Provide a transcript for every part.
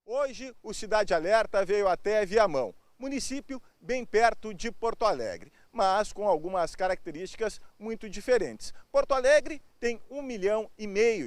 Hoje, o Cidade Alerta veio até Viamão, município bem perto de Porto Alegre, mas com algumas características muito diferentes. Porto Alegre tem 1,5 milhão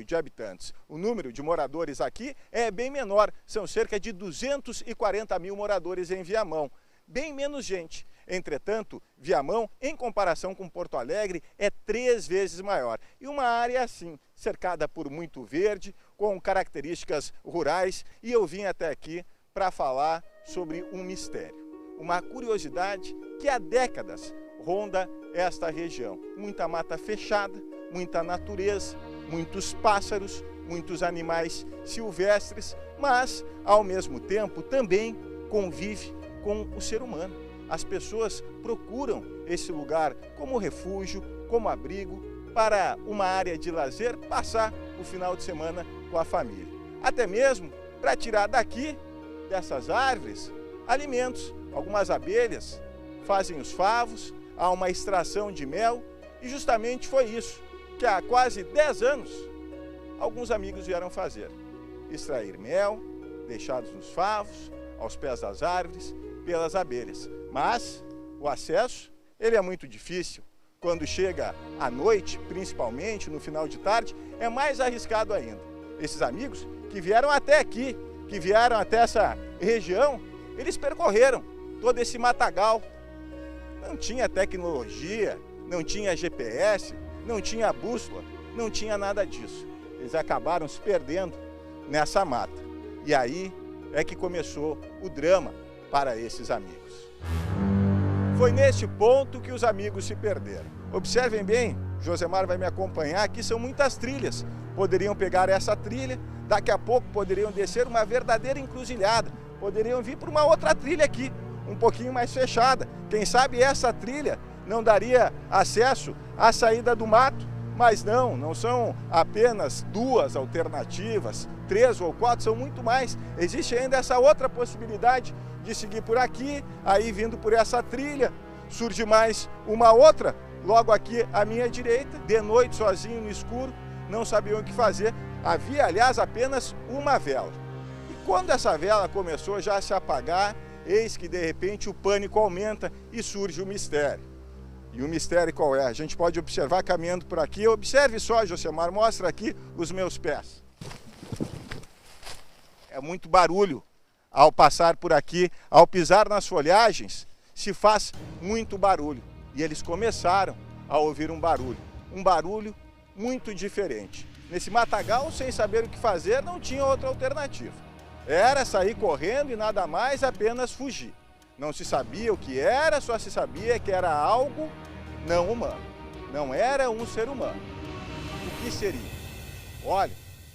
de habitantes. O número de moradores aqui é bem menor, são cerca de 240 mil moradores em Viamão. Bem menos gente. Entretanto, Viamão, em comparação com Porto Alegre, é 3 vezes maior. E uma área assim, cercada por muito verde, com características rurais. E eu vim até aqui para falar sobre um mistério, uma curiosidade que há décadas ronda esta região. Muita mata fechada, muita natureza, muitos pássaros, muitos animais silvestres, mas, ao mesmo tempo, também convive com o ser humano. As pessoas procuram esse lugar como refúgio, como abrigo, para uma área de lazer, passar o final de semana com a família. Até mesmo para tirar daqui, dessas árvores, alimentos. Algumas abelhas fazem os favos, há uma extração de mel, e justamente foi isso que há quase 10 anos alguns amigos vieram fazer. Extrair mel, deixados nos favos, aos pés das árvores, pelas abelhas. Mas o acesso, ele é muito difícil. Quando chega à noite, principalmente no final de tarde, é mais arriscado ainda. Esses amigos que vieram até aqui, que vieram até essa região, eles percorreram todo esse matagal. Não tinha tecnologia, não tinha GPS, não tinha bússola, não tinha nada disso. Eles acabaram se perdendo nessa mata. E aí é que começou o drama para esses amigos. Foi neste ponto que os amigos se perderam. Observem bem, Josemar vai me acompanhar, aqui são muitas trilhas. Poderiam pegar essa trilha, daqui a pouco poderiam descer uma verdadeira encruzilhada. Poderiam vir por uma outra trilha aqui, um pouquinho mais fechada. Quem sabe essa trilha não daria acesso à saída do mato, mas não são apenas 2 alternativas, 3 ou 4, são muito mais. Existe ainda essa outra possibilidade de seguir por aqui, aí vindo por essa trilha, surge mais uma outra, logo aqui à minha direita, de noite sozinho no escuro, não sabiam o que fazer. Havia, aliás, apenas uma vela. E quando essa vela começou já a se apagar, eis que de repente o pânico aumenta e surge o mistério. E o mistério qual é? A gente pode observar caminhando por aqui. Observe só, Josemar, mostra aqui os meus pés. É muito barulho. Ao passar por aqui, ao pisar nas folhagens, se faz muito barulho. E eles começaram a ouvir um barulho muito diferente. Nesse matagal, sem saber o que fazer, não tinha outra alternativa. Era sair correndo e nada mais, apenas fugir. Não se sabia o que era, só se sabia que era algo não humano. Não era um ser humano. O que seria? Olha,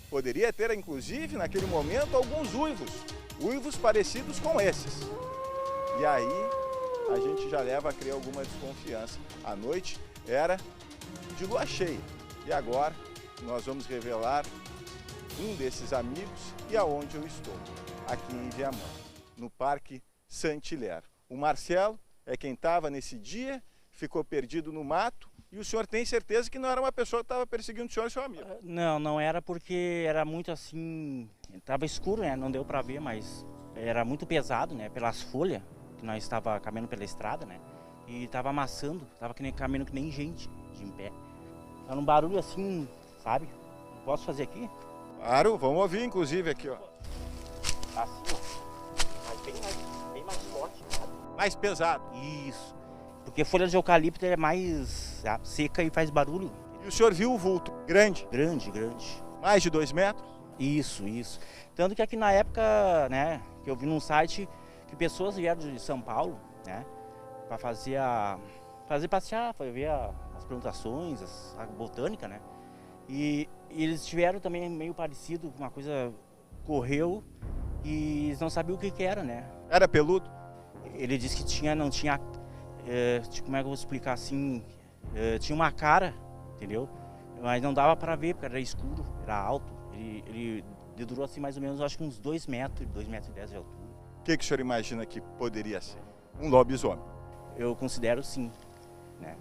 poderia ter inclusive naquele momento alguns uivos parecidos com esses. E aí a gente já leva a criar alguma desconfiança. A noite era de lua cheia. E agora nós vamos revelar um desses amigos e aonde eu estou. Aqui em Viamão, no Parque Saint-Hilaire. O Marcelo é quem estava nesse dia, ficou perdido no mato. E o senhor tem certeza que não era uma pessoa que estava perseguindo o senhor e seu amigo? Não era, porque era muito assim, estava escuro, né? Não deu para ver, mas era muito pesado, né? Pelas folhas, que nós estava caminhando pela estrada, né? E estava amassando, estava caminhando que nem gente, de em pé. Era um barulho assim, sabe? Posso fazer aqui? Claro, vamos ouvir inclusive aqui, ó. Assim, ó. Mas bem mais forte, sabe? Mais pesado. Isso. Porque folha de eucalipto é mais seca e faz barulho. E o senhor viu o vulto? Grande? Grande. Mais de 2 metros? Isso. Tanto que aqui na época, né, que eu vi num site que pessoas vieram de São Paulo, né, para fazer passear, para ver as plantações, a botânica, né. E eles tiveram também meio parecido, uma coisa correu e eles não sabiam o que era, né. Era peludo? Ele disse que não tinha, como é que eu vou explicar assim, tinha uma cara, entendeu? Mas não dava para ver, porque era escuro, era alto. Ele durou assim mais ou menos, acho que uns 2 metros, 2,10 metros de altura. O que o senhor imagina que poderia ser? Um lobisomem? Eu considero sim, né?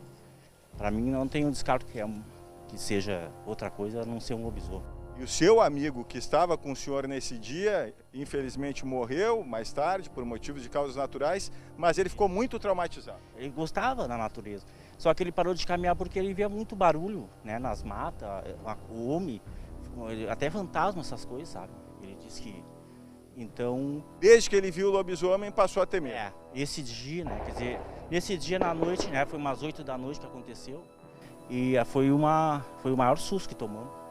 Para mim não tem um descarto que seja outra coisa a não ser um lobisomem. E o seu amigo que estava com o senhor nesse dia, infelizmente morreu mais tarde por motivos de causas naturais, mas ele ficou muito traumatizado. Ele gostava da natureza, só que ele parou de caminhar porque ele via muito barulho, né, nas matas, o homem, até fantasma, essas coisas, sabe? Ele disse que, então... Desde que ele viu o lobisomem, passou a temer. Esse dia, né, quer dizer, nesse dia na noite, né, foi umas 8 da noite que aconteceu, e foi o maior susto que tomou.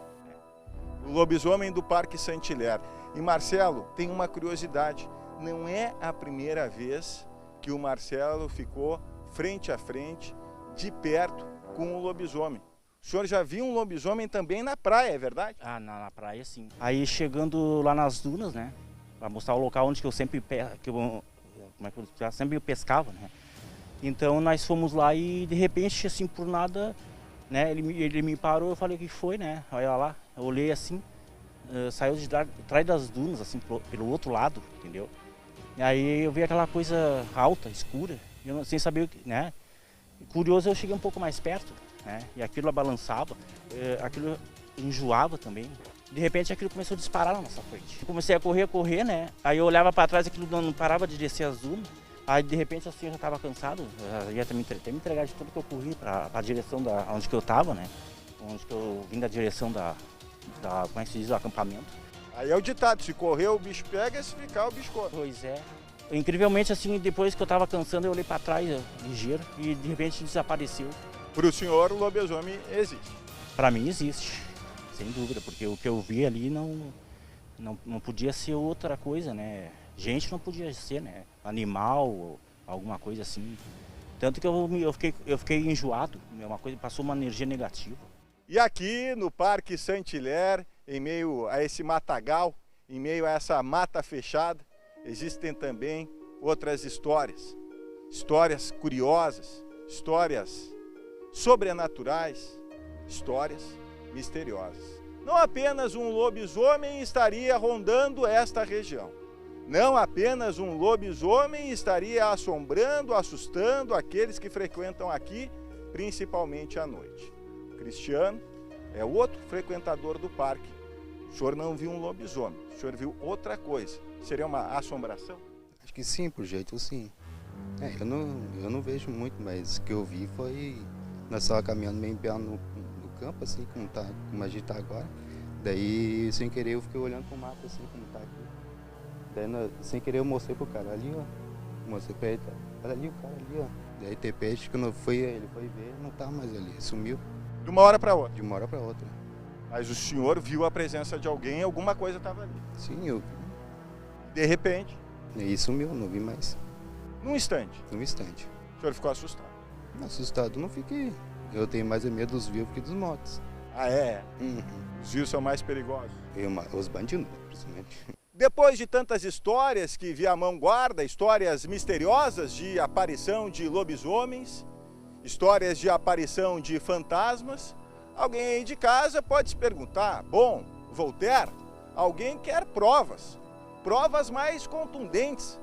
O lobisomem do Parque Saint-Hilaire. E Marcelo, tem uma curiosidade, não é a primeira vez que o Marcelo ficou frente a frente, de perto, com o lobisomem. O senhor já viu um lobisomem também na praia, é verdade? Ah, na praia sim. Aí chegando lá nas dunas, né, para mostrar o local onde que eu sempre sempre pescava, né. Então nós fomos lá e de repente, assim, por nada, né, ele me parou, eu falei, o que foi, né? Olha lá, eu olhei assim, saiu de trás das dunas, assim, pelo outro lado, entendeu? E aí eu vi aquela coisa alta, escura, eu, sem saber o que, né? Curioso, eu cheguei um pouco mais perto, né? E aquilo balançava, aquilo enjoava também. De repente aquilo começou a disparar na nossa frente. Eu comecei a correr, né? Aí eu olhava para trás, aquilo não parava de descer as dunas. Aí de repente assim eu já estava cansado, eu ia até me entregar de tudo que eu corri para a direção da onde que eu estava, né? Onde que eu vim da direção como é que se diz, do acampamento. Aí é o ditado, se correr o bicho pega, se ficar o bicho come. Pois é. Incrivelmente assim, depois que eu estava cansando, eu olhei para trás, ligeiro, e de repente desapareceu. Para o senhor, o lobisomem existe? Para mim existe, sem dúvida, porque o que eu vi ali não podia ser outra coisa, né? Gente não podia ser, né? Animal, alguma coisa assim. Tanto que eu fiquei enjoado, uma coisa, passou uma energia negativa. E aqui no Parque Saint-Hilaire, em meio a esse matagal, em meio a essa mata fechada, existem também outras histórias. Histórias curiosas, histórias sobrenaturais, histórias misteriosas. Não apenas um lobisomem estaria rondando esta região. Não apenas um lobisomem estaria assombrando, assustando aqueles que frequentam aqui, principalmente à noite. O Cristiano é outro frequentador do parque. O senhor não viu um lobisomem, o senhor viu outra coisa. Seria uma assombração? Acho que sim, por jeito sim. Eu não vejo muito, mas o que eu vi foi... Nós estávamos caminhando meio no campo, assim, como a gente está agora. Daí, sem querer, eu fiquei olhando para o mato, assim, como está aqui. Daí, sem querer, eu mostrei pro cara ali, ó. Mostrei pra ele, olha ali o cara ali, ó. Daí, de repente, quando ele foi ver, não tá mais ali, sumiu. De uma hora para outra? De uma hora para outra. Mas o senhor viu a presença de alguém, alguma coisa estava ali? Sim, eu vi. De repente? E sumiu, não vi mais. Num instante? Num instante. O senhor ficou assustado? Assustado não fiquei. Eu tenho mais medo dos vivos que dos mortos. Ah, é? Uhum. Os rios são mais perigosos? Os bandidos, principalmente. Depois de tantas histórias que Viamão guarda, histórias misteriosas de aparição de lobisomens, histórias de aparição de fantasmas, alguém aí de casa pode se perguntar, bom, Voltaire, alguém quer provas, provas mais contundentes,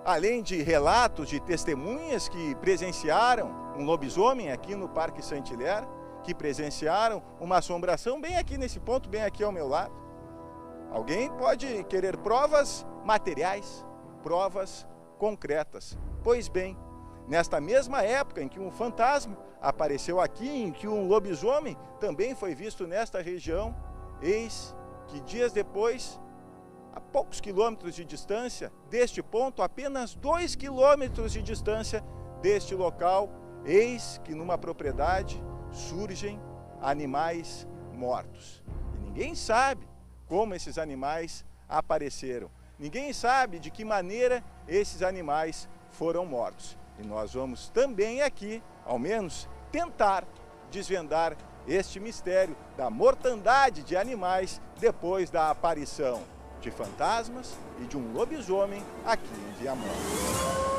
além de relatos de testemunhas que presenciaram um lobisomem aqui no Parque Saint-Hilaire, que presenciaram uma assombração bem aqui nesse ponto, bem aqui ao meu lado. Alguém pode querer provas materiais, provas concretas. Pois bem, nesta mesma época em que um fantasma apareceu aqui, em que um lobisomem também foi visto nesta região, eis que dias depois, a poucos quilômetros de distância deste ponto, apenas 2 quilômetros de distância deste local, eis que numa propriedade surgem animais mortos. E ninguém sabe como esses animais apareceram. Ninguém sabe de que maneira esses animais foram mortos. E nós vamos também aqui, ao menos, tentar desvendar este mistério da mortandade de animais depois da aparição de fantasmas e de um lobisomem aqui em Viamão.